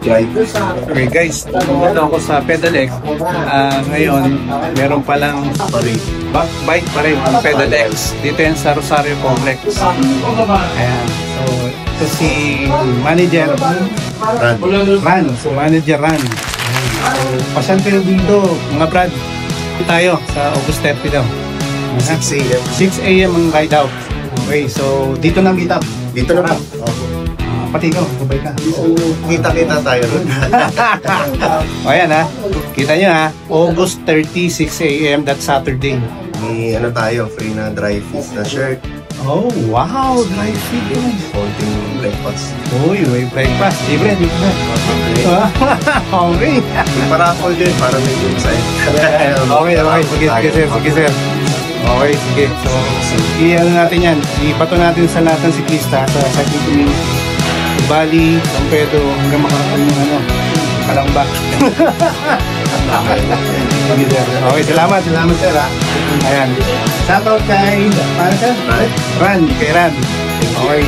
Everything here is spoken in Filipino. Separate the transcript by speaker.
Speaker 1: Okay guys, pumunta ako sa PedalX. Ngayon, meron palang bike pa rin ang PedalX. Dito yan sa Rosario Complex. Ayan. So, ito si Manager Ran. So, Manager Ran. So, pasyal kayo dito, mga Brad. Tayo sa August 30 daw.
Speaker 2: 6 a.m.
Speaker 1: 6 a.m. ang ride out. Okay, so dito na meet up.
Speaker 2: Dito na po.
Speaker 1: Pati ikaw, sabay ka.
Speaker 2: Kita-kita tayo ron.
Speaker 1: O ayan ha, kita nyo ha, August 30, 6 a.m. that Saturday.
Speaker 2: May ano tayo, free na dry fit na shirt.
Speaker 1: Oh, wow, dry fit yun.
Speaker 2: Holding breakfast.
Speaker 1: Uy, may breakfast. Libre, libre. Okay.
Speaker 2: May paraffle din para may excited.
Speaker 1: Okay, sige sir. Okay, sige. So, i-ano natin yan. Ipato natin sa lahat ng siklista sa cycling community. Bali, San Pedro, hanggang makakaroon ng Kalamba. Sige sir. Okay, salamat sir ha. Ayan. Shoutout kay, para sir? Ran, kay Ran. Okay.